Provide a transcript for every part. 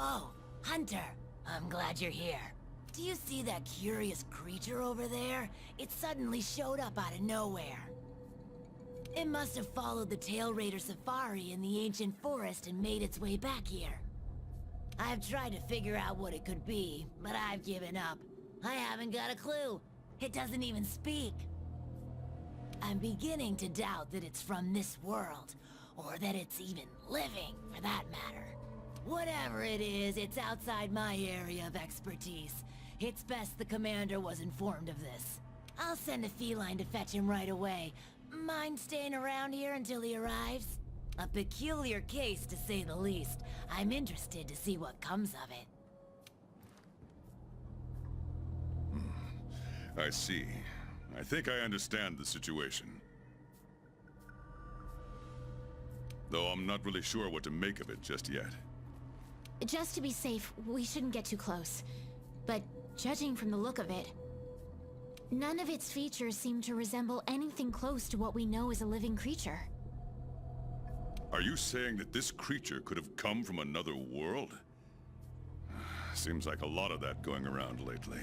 Oh, Hunter, I'm glad you're here. Do you see that curious creature over there? It suddenly showed up out of nowhere. It must have followed the Tail Raider safari in the ancient forest and made its way back here. I've tried to figure out what it could be, but I've given up. I haven't got a clue. It doesn't even speak. I'm beginning to doubt that it's from this world, or that it's even living, for that matter. Whatever it is, it's outside my area of expertise. It's best the commander was informed of this. I'll send a feline to fetch him right away. Mind staying around here until he arrives? A peculiar case, to say the least. I'm interested to see what comes of it. I see. I think I understand the situation. Though I'm not really sure what to make of it just yet. Just to be safe, we shouldn't get too close. But judging from the look of it, none of its features seem to resemble anything close to what we know as a living creature. Are you saying that this creature could have come from another world? Seems like a lot of that going around lately.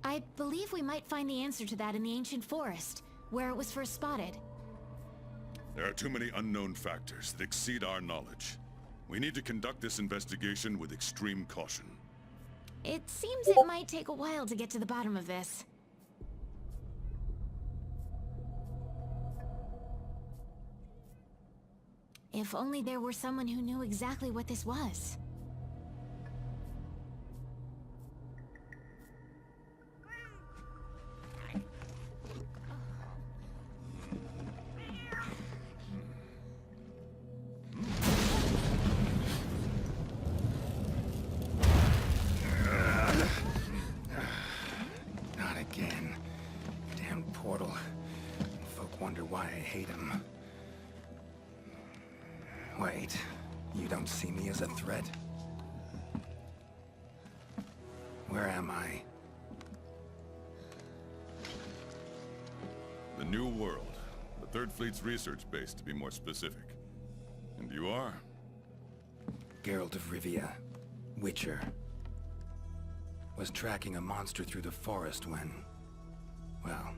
I believe we might find the answer to that in the ancient forest, where it was first spotted. There are too many unknown factors that exceed our knowledge. We need to conduct this investigation with extreme caution. It seems it might take a while to get to the bottom of this. If only there were someone who knew exactly what this was. Not again. Damn portal. Folk wonder why I hate him. Wait, you don't see me as a threat? Where am I? The New World. The Third Fleet's research base, to be more specific. And you are? Geralt of Rivia. Witcher. Was tracking a monster through the forest when... well,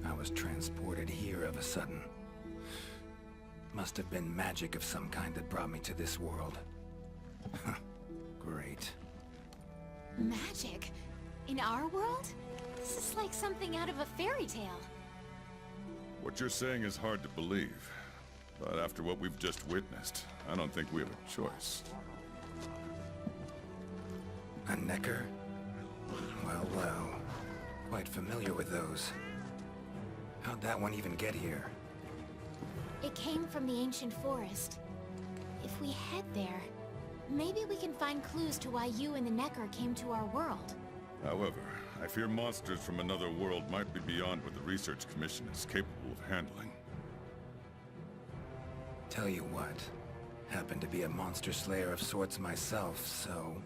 I was transported here of a sudden. Must have been magic of some kind that brought me to this world. Great. Magic? In our world? This is like something out of a fairy tale. What you're saying is hard to believe. But after what we've just witnessed, I don't think we have a choice. A necker? Well, well. Quite familiar with those. How'd that one even get here? It came from the ancient forest. If we head there, maybe we can find clues to why you and the Necker came to our world. However, I fear monsters from another world might be beyond what the Research Commission is capable of handling. Tell you what, happen to be a monster slayer of sorts myself, so...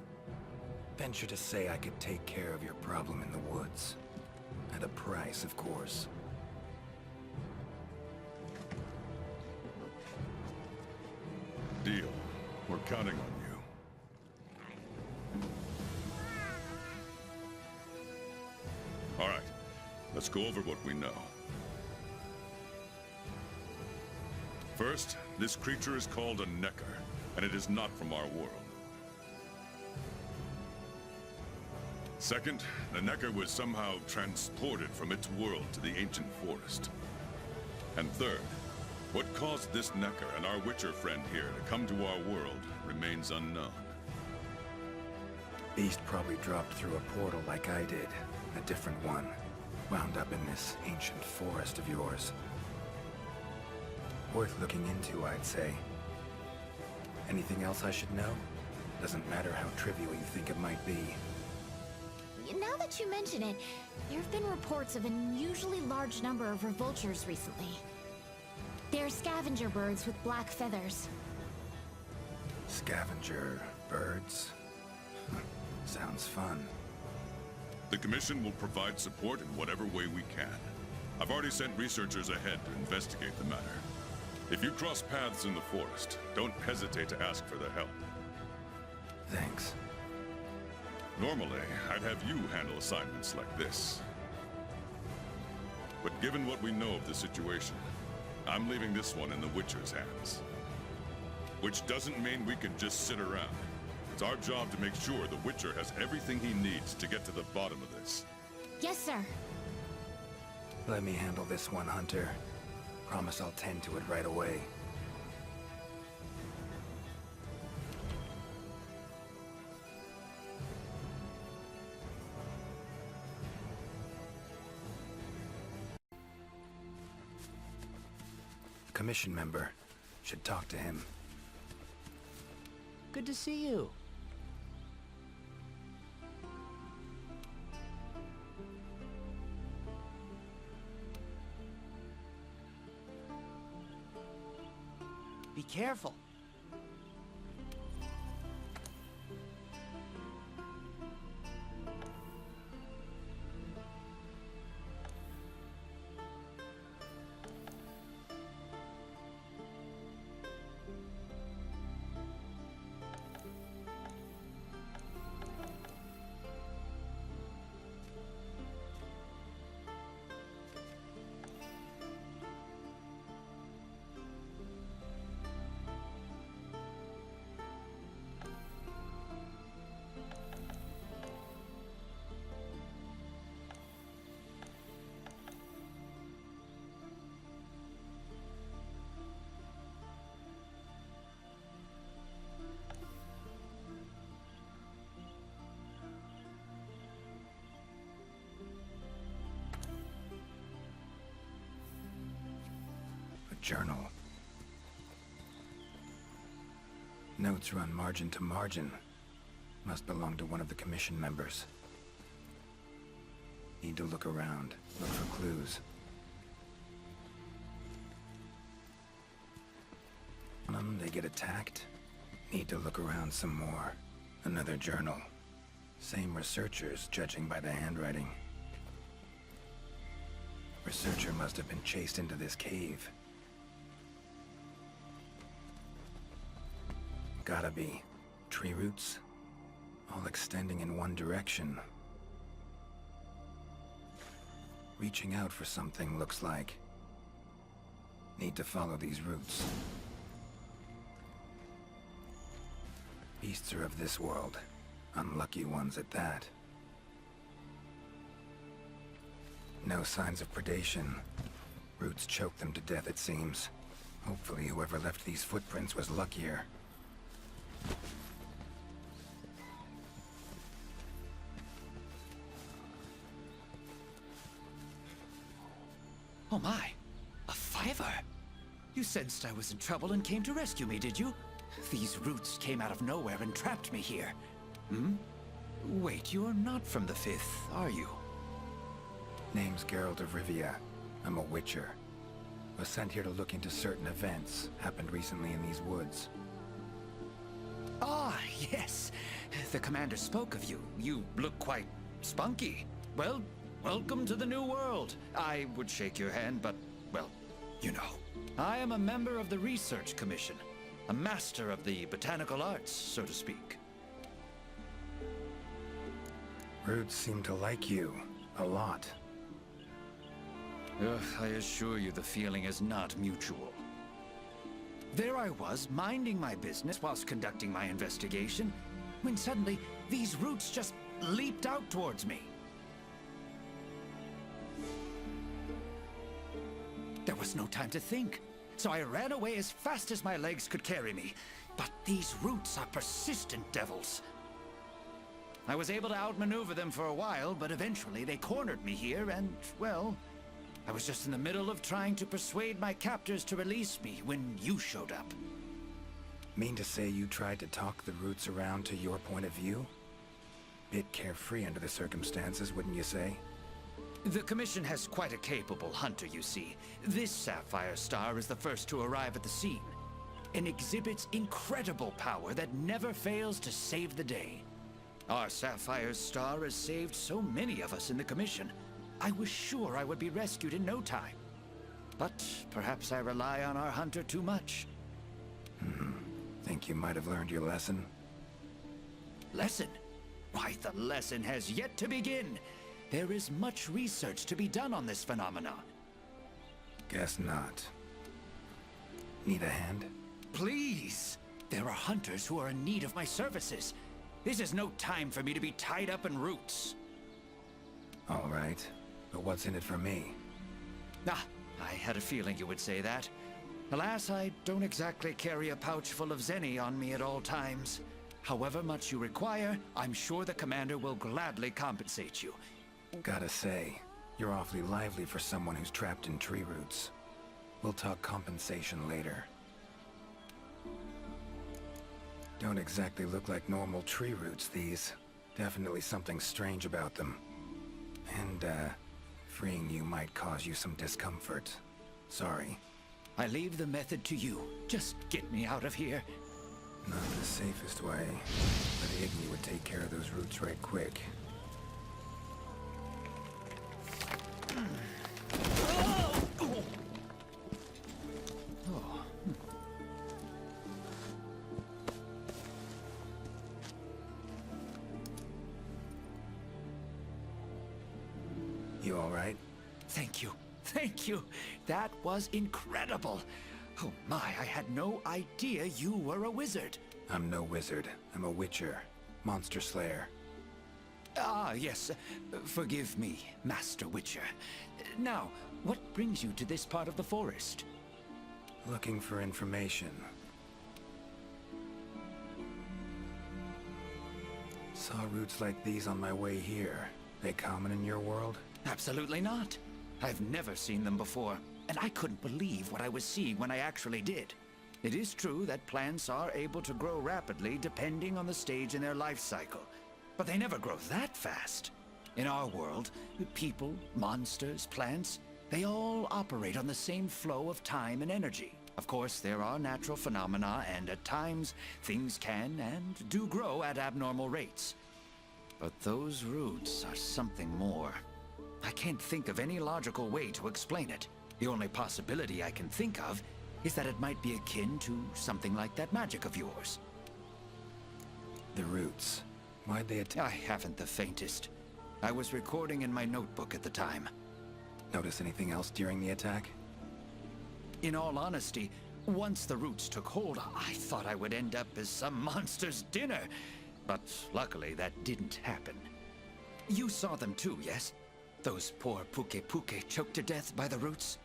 venture to say I could take care of your problem in the woods. At a price, of course. Deal. We're counting on you. All right. Let's go over what we know. First, this creature is called a Necker, and it is not from our world. Second, the Necker was somehow transported from its world to the ancient forest. And third, what caused this Necker and our Witcher friend here to come to our world remains unknown. Beast probably dropped through a portal like I did. A different one. Wound up in this ancient forest of yours. Worth looking into, I'd say. Anything else I should know? Doesn't matter how trivial you think it might be. Now that you mention it, there have been reports of an unusually large number of revoltures recently. They're scavenger birds with black feathers. Scavenger birds? Sounds fun. The Commission will provide support in whatever way we can. I've already sent researchers ahead to investigate the matter. If you cross paths in the forest, don't hesitate to ask for their help. Thanks. Normally, I'd have you handle assignments like this. But given what we know of the situation, I'm leaving this one in the Witcher's hands. Which doesn't mean we can just sit around. It's our job to make sure the Witcher has everything he needs to get to the bottom of this. Yes, sir. Let me handle this one, Hunter. Promise I'll tend to it right away. Commission member. Should talk to him. Good to see you. Be careful. Journal. Notes run margin to margin. Must belong to one of the commission members. Need to look around, look for clues. They get attacked. Need to look around some more. Another journal. Same researchers, judging by the handwriting. Researcher must have been chased into this cave. Gotta be. Tree roots, all extending in one direction. Reaching out for something, looks like. Need to follow these roots. Beasts are of this world. Unlucky ones at that. No signs of predation. Roots choke them to death, it seems. Hopefully whoever left these footprints was luckier. Oh my, a fiver! You sensed I was in trouble and came to rescue me, did you? These roots came out of nowhere and trapped me here. Hmm? Wait, you're not from the Fifth, are you? Name's Geralt of Rivia. I'm a Witcher. Was sent here to look into certain events happened recently in these woods. Ah, yes. The commander spoke of you. You look quite spunky. Well, welcome to the new world. I would shake your hand, but, well, you know. I am a member of the Research Commission. A master of the botanical arts, so to speak. Roots seem to like you. A lot. Ugh, I assure you the feeling is not mutual. There I was, minding my business whilst conducting my investigation, when suddenly these roots just leaped out towards me. There was no time to think, so I ran away as fast as my legs could carry me. But these roots are persistent devils. I was able to outmaneuver them for a while, but eventually they cornered me here and, well, I was just in the middle of trying to persuade my captors to release me when you showed up. Mean to say you tried to talk the roots around to your point of view? Bit carefree under the circumstances, wouldn't you say? The Commission has quite a capable hunter, you see. This Sapphire Star is the first to arrive at the scene, and exhibits incredible power that never fails to save the day. Our Sapphire Star has saved so many of us in the Commission. I was sure I would be rescued in no time. But perhaps I rely on our hunter too much. Think you might have learned your lesson? Lesson? Why, the lesson has yet to begin. There is much research to be done on this phenomena. Guess not. Need a hand? Please! There are hunters who are in need of my services. This is no time for me to be tied up in roots. All right, but what's in it for me? Ah, I had a feeling you would say that. Alas, I don't exactly carry a pouch full of zenny on me at all times. However much you require, I'm sure the commander will gladly compensate you. Gotta say, you're awfully lively for someone who's trapped in tree roots. We'll talk compensation later. Don't exactly look like normal tree roots, these. Definitely something strange about them. And, freeing you might cause you some discomfort. Sorry. I leave the method to you. Just get me out of here. Not the safest way, but Igni would take care of those roots right quick. You all right? Thank you. Thank you. That was incredible. Oh my, I had no idea you were a wizard. I'm no wizard. I'm a witcher. Monster slayer. Ah, yes. Forgive me, Master Witcher. Now, what brings you to this part of the forest? Looking for information. Saw roots like these on my way here. They common in your world? Absolutely not. I've never seen them before, and I couldn't believe what I was seeing when I actually did. It is true that plants are able to grow rapidly depending on the stage in their life cycle, but they never grow that fast. In our world, people, monsters, plants, they all operate on the same flow of time and energy. Of course, there are natural phenomena, and at times, things can and do grow at abnormal rates. But those roots are something more. I can't think of any logical way to explain it. The only possibility I can think of is that it might be akin to something like that magic of yours. The roots. Why'd they attack? I haven't the faintest. I was recording in my notebook at the time. Notice anything else during the attack? In all honesty, once the roots took hold, I thought I would end up as some monster's dinner. But luckily, that didn't happen. You saw them too, yes? Those poor pukie choked to death by the roots?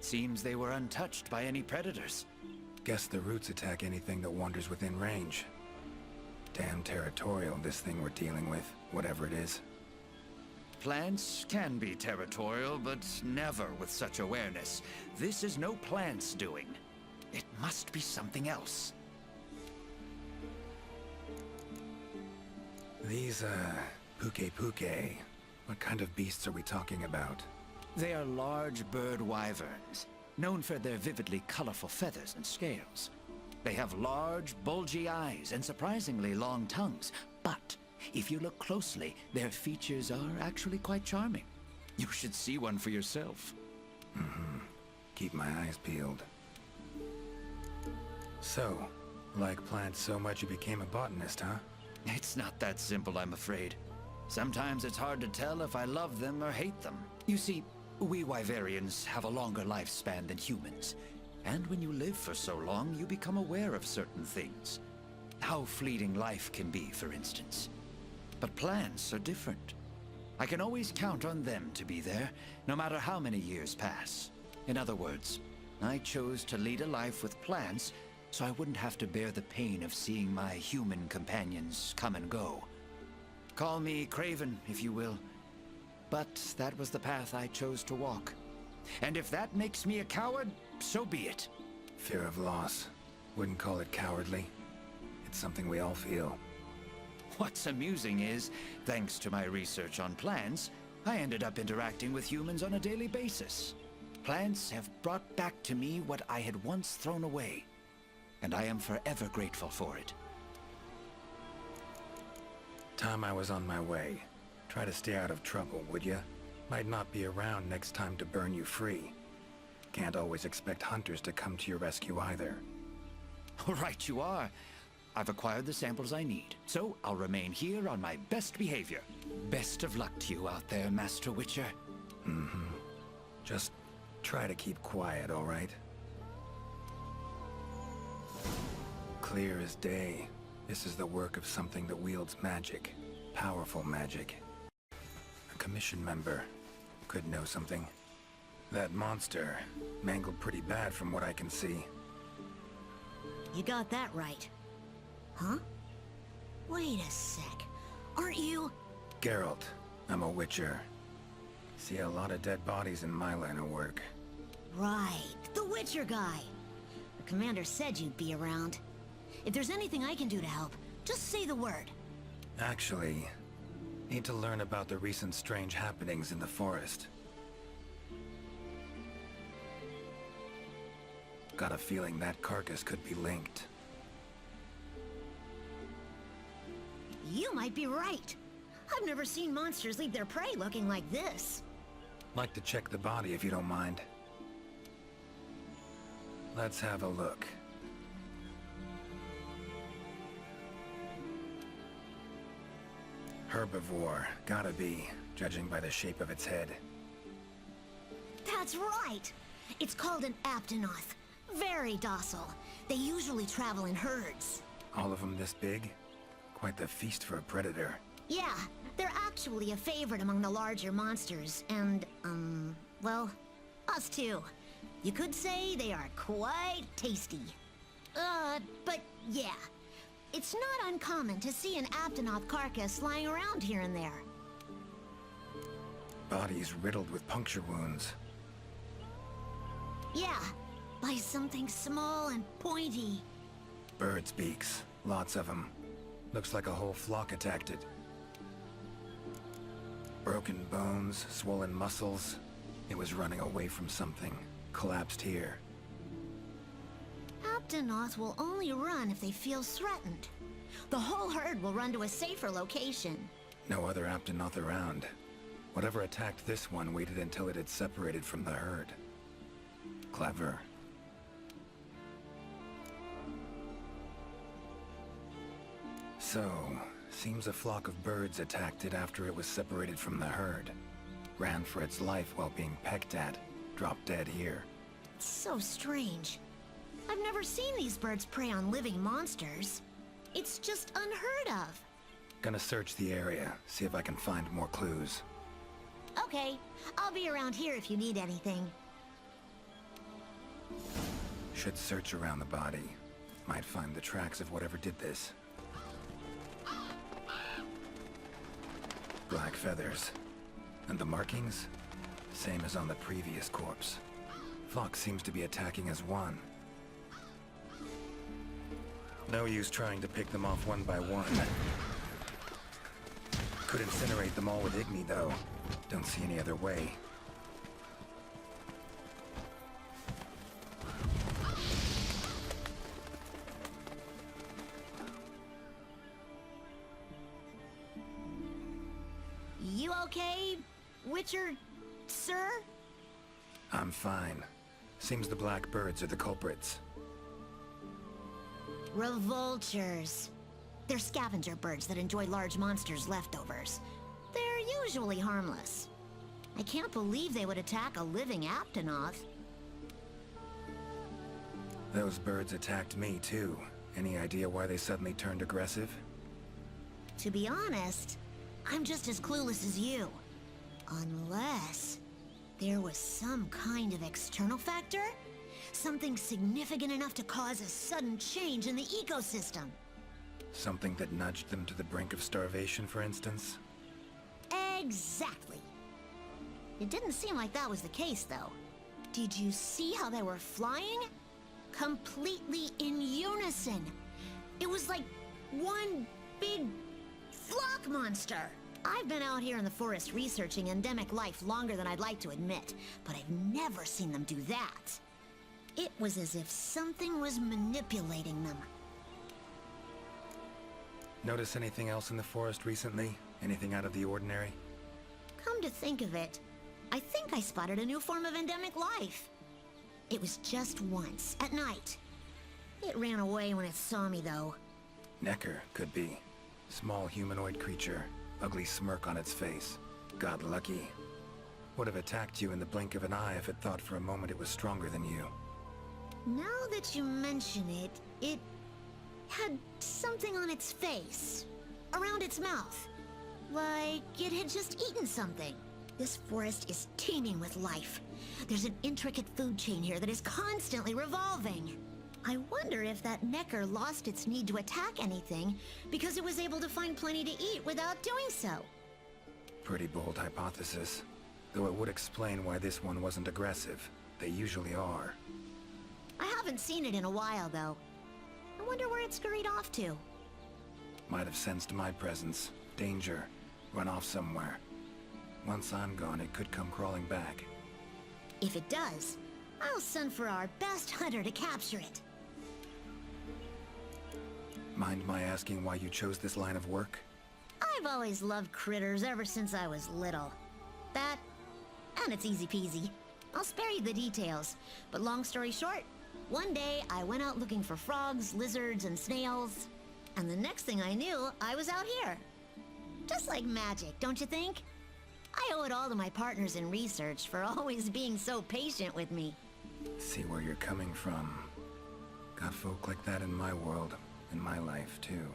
Seems they were untouched by any predators. Guess the roots attack anything that wanders within range. Damn territorial, this thing we're dealing with, whatever it is. Plants can be territorial, but never with such awareness. This is no plant's doing. It must be something else. These, pukie. What kind of beasts are we talking about? They are large bird wyverns, known for their vividly colorful feathers and scales. They have large, bulgy eyes and surprisingly long tongues, but if you look closely, their features are actually quite charming. You should see one for yourself. Keep my eyes peeled. So, like plants so much you became a botanist, huh? It's not that simple, I'm afraid. Sometimes it's hard to tell if I love them or hate them. You see, we Wyverians have a longer lifespan than humans. And when you live for so long, you become aware of certain things. How fleeting life can be, for instance. But plants are different. I can always count on them to be there, no matter how many years pass. In other words, I chose to lead a life with plants so I wouldn't have to bear the pain of seeing my human companions come and go. Call me Craven, if you will. But that was the path I chose to walk. And if that makes me a coward, so be it. Fear of loss. Wouldn't call it cowardly. It's something we all feel. What's amusing is, thanks to my research on plants, I ended up interacting with humans on a daily basis. Plants have brought back to me what I had once thrown away, and I am forever grateful for it. Time I was on my way. Try to stay out of trouble, would ya? Might not be around next time to burn you free. Can't always expect hunters to come to your rescue either. Right you are. I've acquired the samples I need, so I'll remain here on my best behavior. Best of luck to you out there, Master Witcher. Just try to keep quiet, all right? Clear as day. This is the work of something that wields magic. Powerful magic. A commission member could know something. That monster mangled pretty bad from what I can see. You got that right. Huh? Wait a sec. Aren't you... Geralt, I'm a witcher. See a lot of dead bodies in my line of work. Right, the Witcher guy. The commander said you'd be around. If there's anything I can do to help, just say the word. Actually, need to learn about the recent strange happenings in the forest. Got a feeling that carcass could be linked. You might be right. I've never seen monsters leave their prey looking like this. Like to check the body if you don't mind. Let's have a look. Herbivore, gotta be, judging by the shape of its head. That's right! It's called an aptonoth. Very docile. They usually travel in herds. All of them this big? Quite the feast for a predator. Yeah, they're actually a favorite among the larger monsters, and, well, us too. You could say they are quite tasty. But yeah, it's not uncommon to see an aptonoth carcass lying around here and there. Bodies riddled with puncture wounds. Yeah, by something small and pointy. Birds' beaks, lots of them. Looks like a whole flock attacked it. Broken bones, swollen muscles. It was running away from something. Collapsed here. Aptonoth will only run if they feel threatened. The whole herd will run to a safer location. No other Aptonoth around. Whatever attacked this one waited until it had separated from the herd. Clever. So, seems a flock of birds attacked it after it was separated from the herd. Ran for its life while being pecked at. Dropped dead here. It's so strange. I've never seen these birds prey on living monsters. It's just unheard of. Gonna search the area, see if I can find more clues. Okay, I'll be around here if you need anything. Should search around the body. Might find the tracks of whatever did this. Black feathers. And the markings? Same as on the previous corpse. Fox seems to be attacking as one. No use trying to pick them off one by one. Could incinerate them all with Igni, though. Don't see any other way. You okay, Witcher, sir? I'm fine. Seems the black birds are the culprits. Revoltures. They're scavenger birds that enjoy large monsters' leftovers. They're usually harmless. I can't believe they would attack a living aptonoth. Those birds attacked me, too. Any idea why they suddenly turned aggressive? To be honest, I'm just as clueless as you. Unless there was some kind of external factor? Something significant enough to cause a sudden change in the ecosystem. Something that nudged them to the brink of starvation, for instance? Exactly. It didn't seem like that was the case, though. Did you see how they were flying? Completely in unison. It was like one big flock monster. I've been out here in the forest researching endemic life longer than I'd like to admit, but I've never seen them do that. It was as if something was manipulating them. Notice anything else in the forest recently? Anything out of the ordinary? Come to think of it, I think I spotted a new form of endemic life. It was just once, at night. It ran away when it saw me, though. Necker, could be. Small humanoid creature, ugly smirk on its face. Got lucky. Would have attacked you in the blink of an eye if it thought for a moment it was stronger than you. Now that you mention it, it had something on its face. Around its mouth. Like it had just eaten something. This forest is teeming with life. There's an intricate food chain here that is constantly revolving. I wonder if that Necker lost its need to attack anything because it was able to find plenty to eat without doing so. Pretty bold hypothesis. Though it would explain why this one wasn't aggressive. They usually are. I haven't seen it in a while, though. I wonder where it scurried off to. Might have sensed my presence. Danger. Run off somewhere. Once I'm gone, it could come crawling back. If it does, I'll send for our best hunter to capture it. Mind my asking why you chose this line of work? I've always loved critters ever since I was little. That, and it's easy peasy. I'll spare you the details, but long story short, one day I went out looking for frogs, lizards, and snails, and the next thing I knew, I was out here. Just like magic, don't you think? I owe it all to my partners in research for always being so patient with me. See where you're coming from. Got folk like that in my world, in my life, too.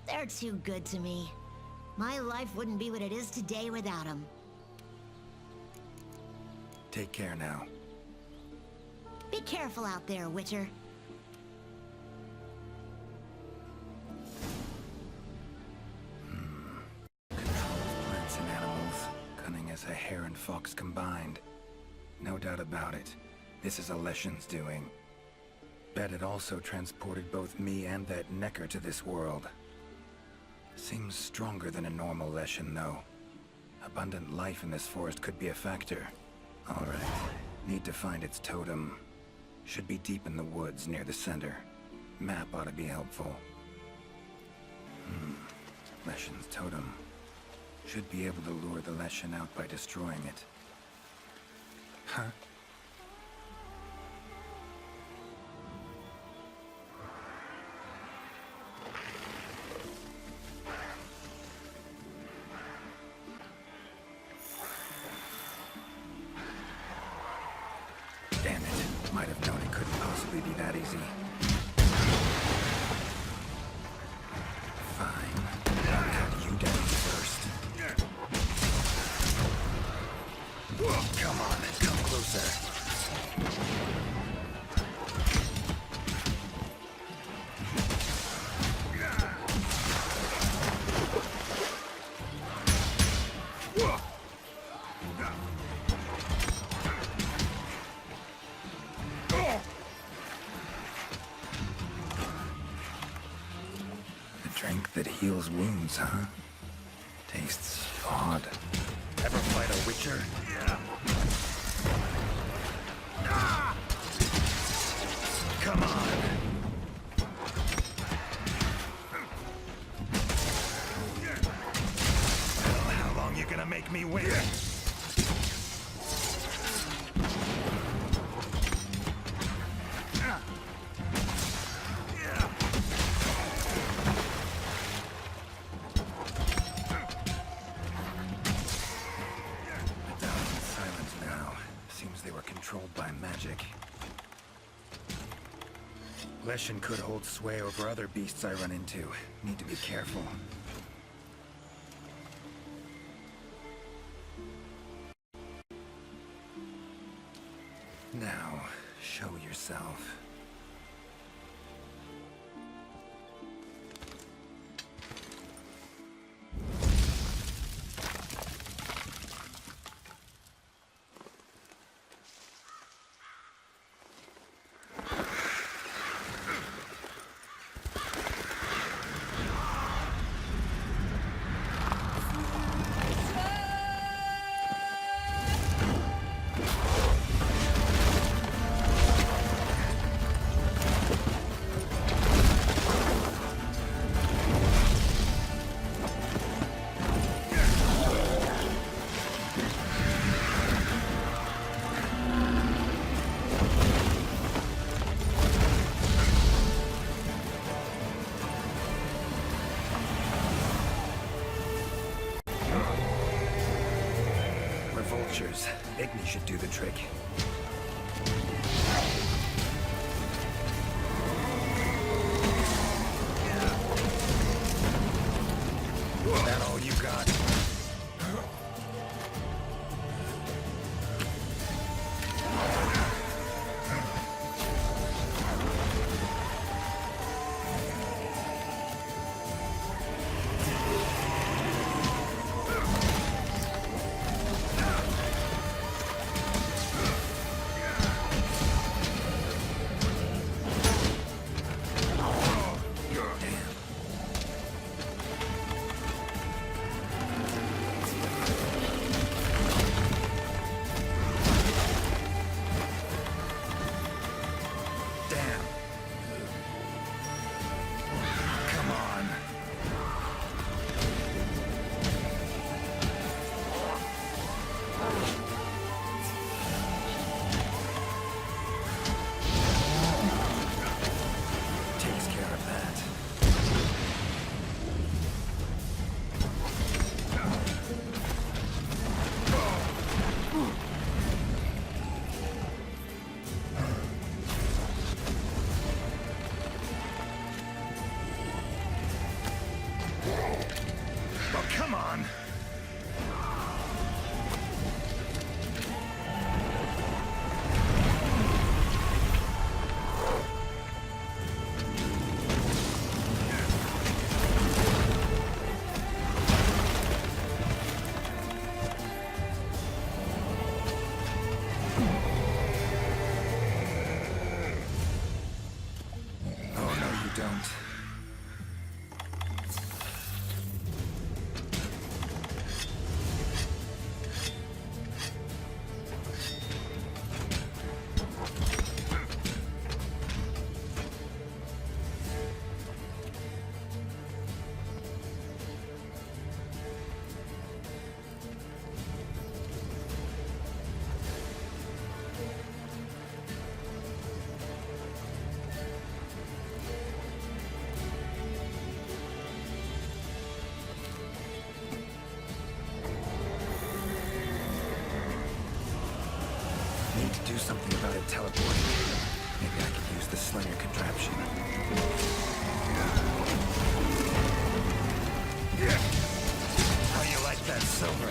They're too good to me. My life wouldn't be what it is today without them. Take care now. Be careful out there, Witcher. Controls plants and animals, cunning as a hare and fox combined. No doubt about it. This is Alession's doing. Bet it also transported both me and that Necker to this world. Seems stronger than a normal Leshen, though. Abundant life in this forest could be a factor. Alright. Need to find its totem. Should be deep in the woods near the center. Map ought to be helpful. Leshen's totem. Should be able to lure the Leshen out by destroying it. Huh? Damn it. Might have known it couldn't possibly be that easy. Fine. I'll cut you down first. Come on, come closer. A drink that heals wounds, huh? Tastes odd. Ever fight a Witcher? Come on. Well, how long you gonna make me wait? Controlled by magic. Leshen could hold sway over other beasts I run into. Need to be careful. Now, show yourself. should do the trick. That all you got? Come on! Oh, no, you don't. Need to do something about it teleporting. Maybe I could use the slinger contraption. How you like that silver?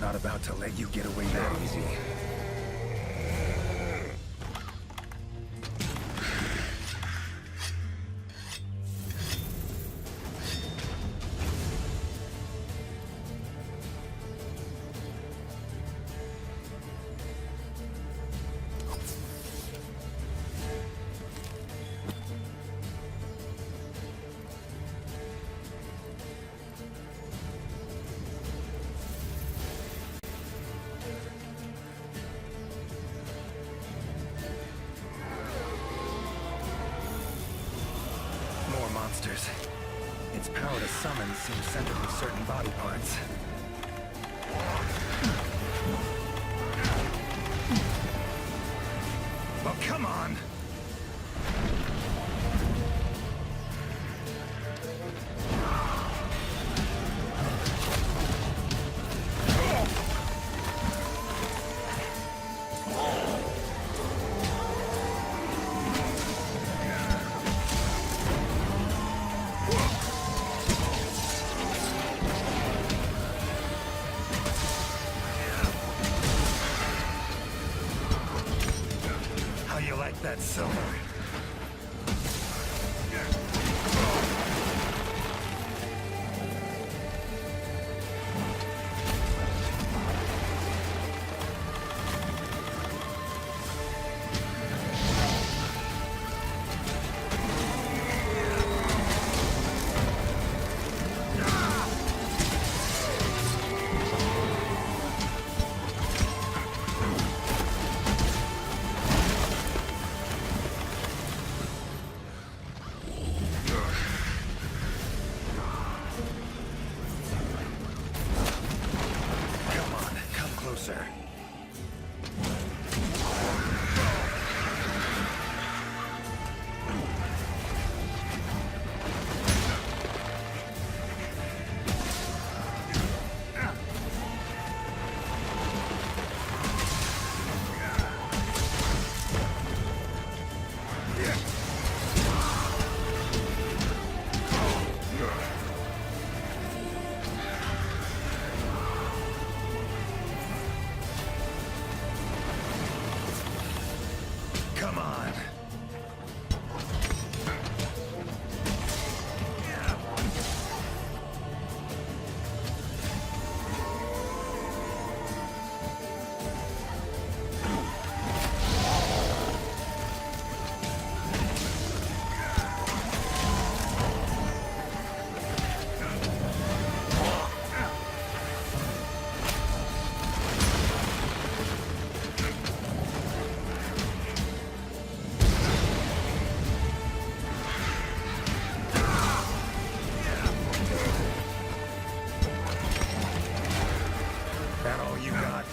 not about to let you get away that easy. Monsters. Its power to summon seems centered in certain body parts. Oh, come on! That silver. Come on. That all you got?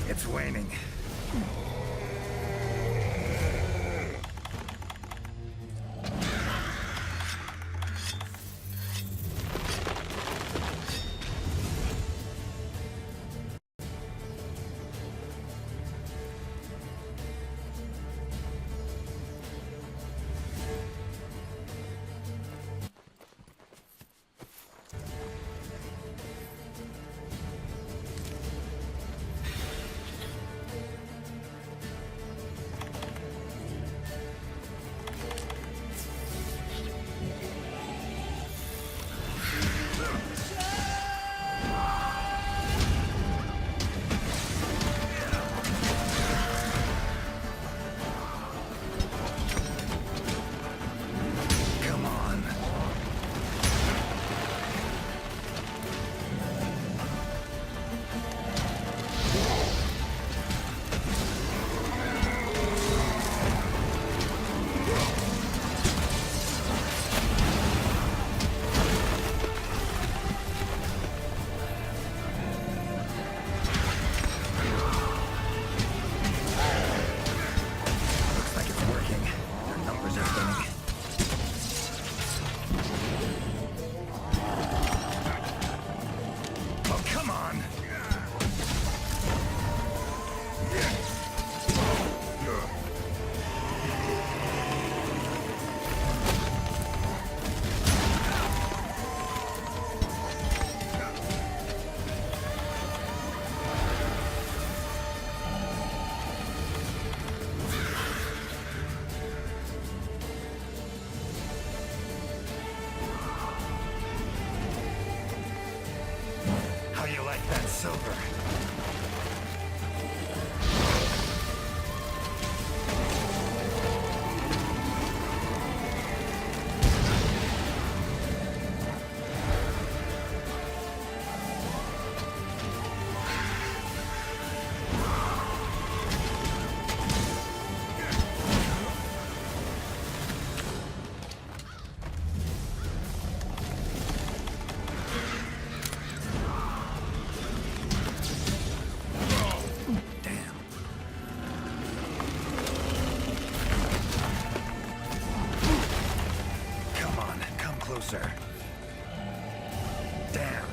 It's waning. like that silver. Closer. Damn.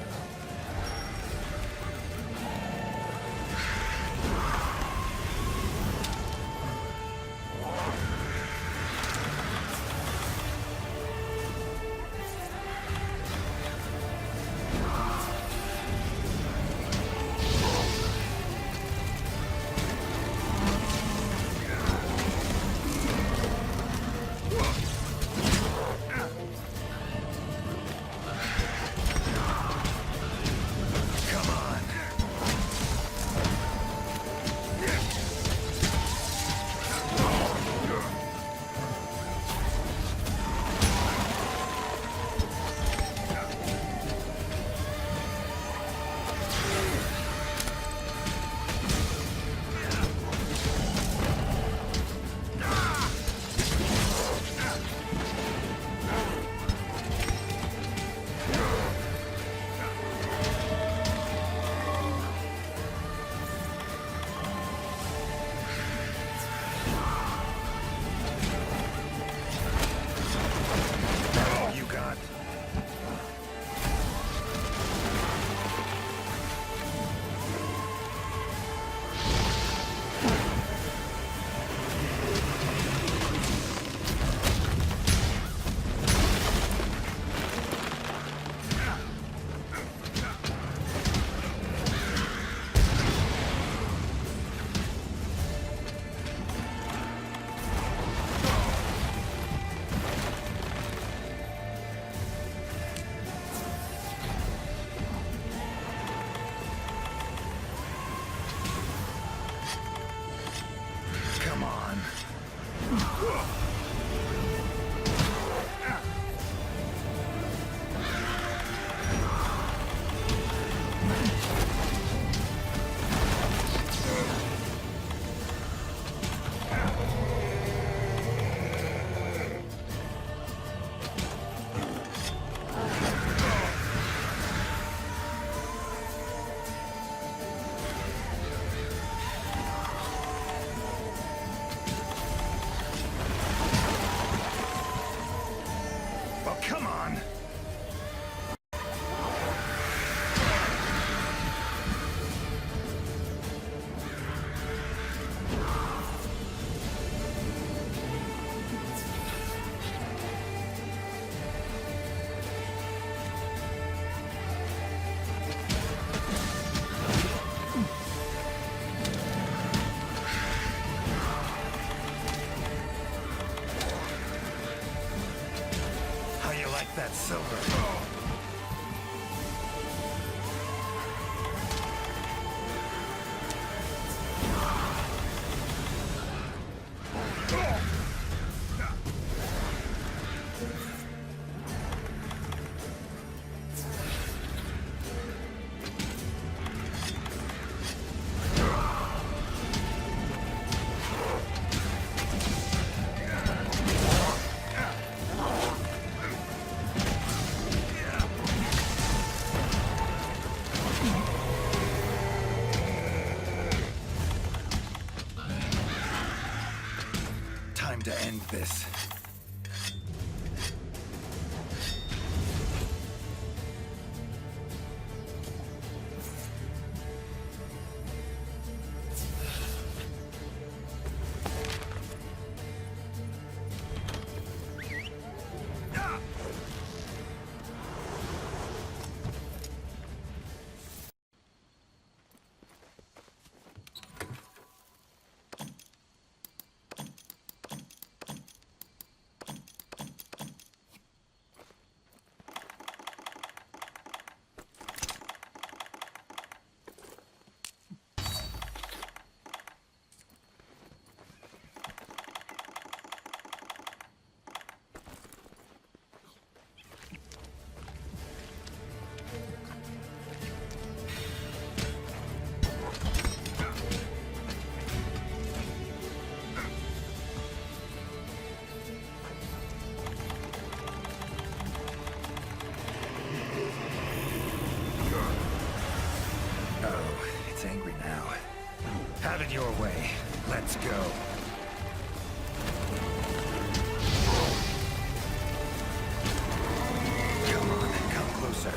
Come on. Come on! How you like that silver? Time to end this. Let's go. Come on, come closer.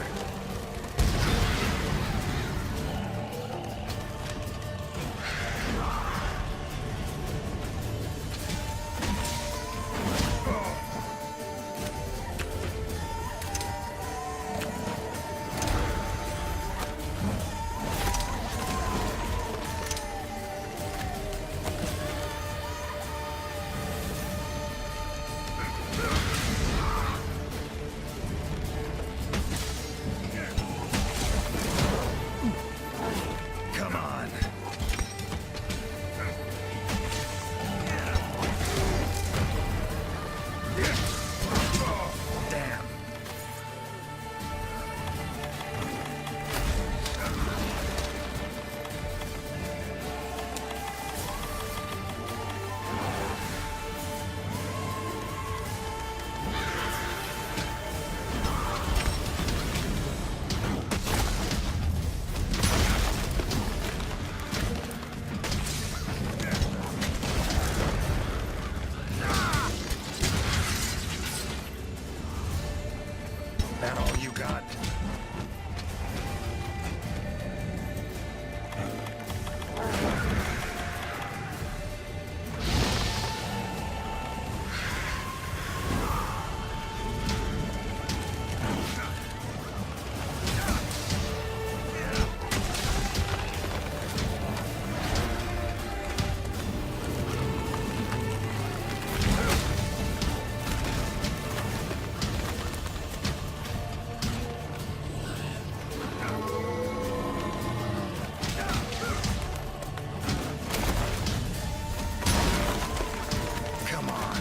Come on. Damn. That all you got? Come on.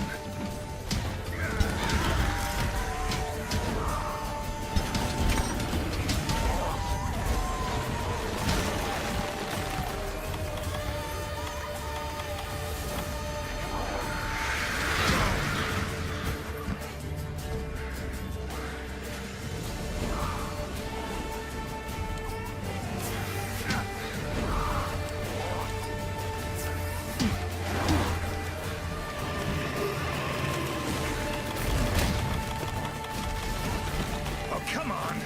Oh, come on.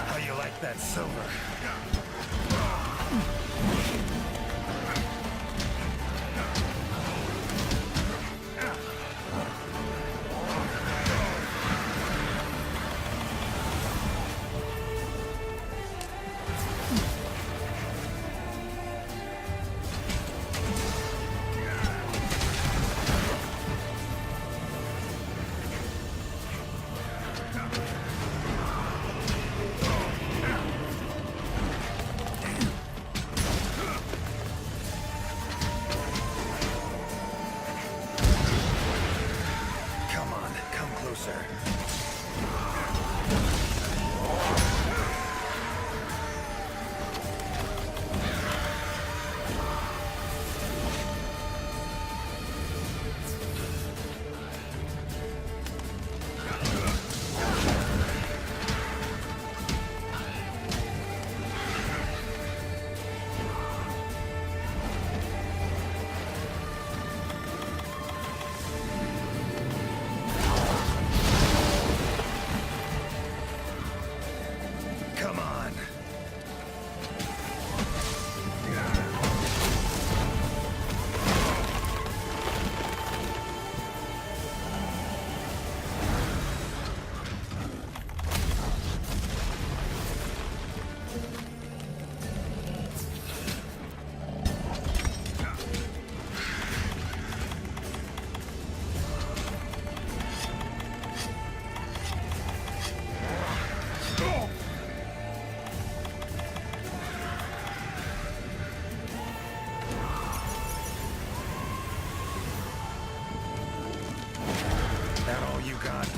How you like that silver? Come on, come closer. got?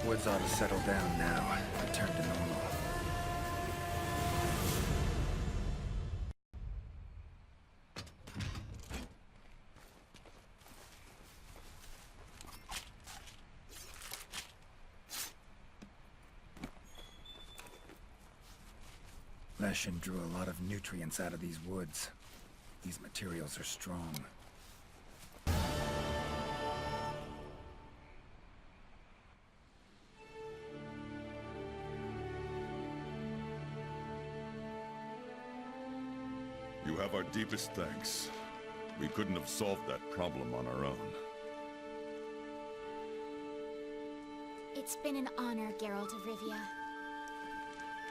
Woods ought to settle down now, return to normal. Leshen drew a lot of nutrients out of these woods. These materials are strong. You have our deepest thanks. We couldn't have solved that problem on our own. It's been an honor, Geralt of Rivia.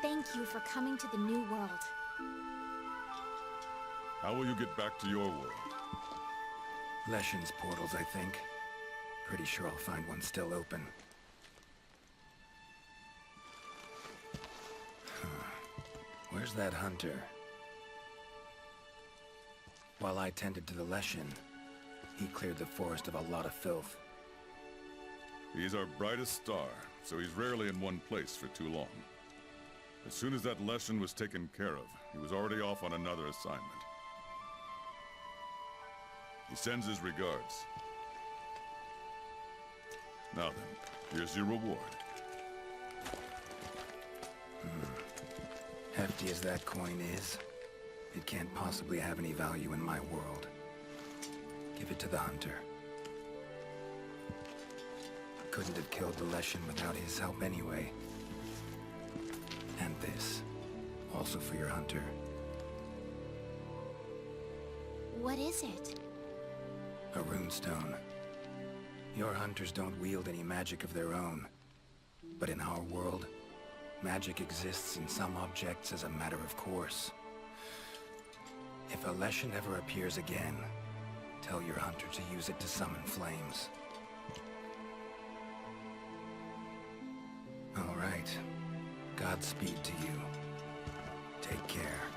Thank you for coming to the New World. How will you get back to your world? Leshen's portals, I think. Pretty sure I'll find one still open. Where's that hunter? While I tended to the Leshen, he cleared the forest of a lot of filth. He's our brightest star, so he's rarely in one place for too long. As soon as that Leshen was taken care of, he was already off on another assignment. He sends his regards. Now then, here's your reward. Hefty as that coin is, it can't possibly have any value in my world. Give it to the hunter. I couldn't have killed the Leshen without his help anyway. And this, also for your hunter. What is it? A runestone. Your hunters don't wield any magic of their own. But in our world, magic exists in some objects as a matter of course. If a Leshen ever appears again, tell your hunter to use it to summon flames. All right. Godspeed to you. Take care.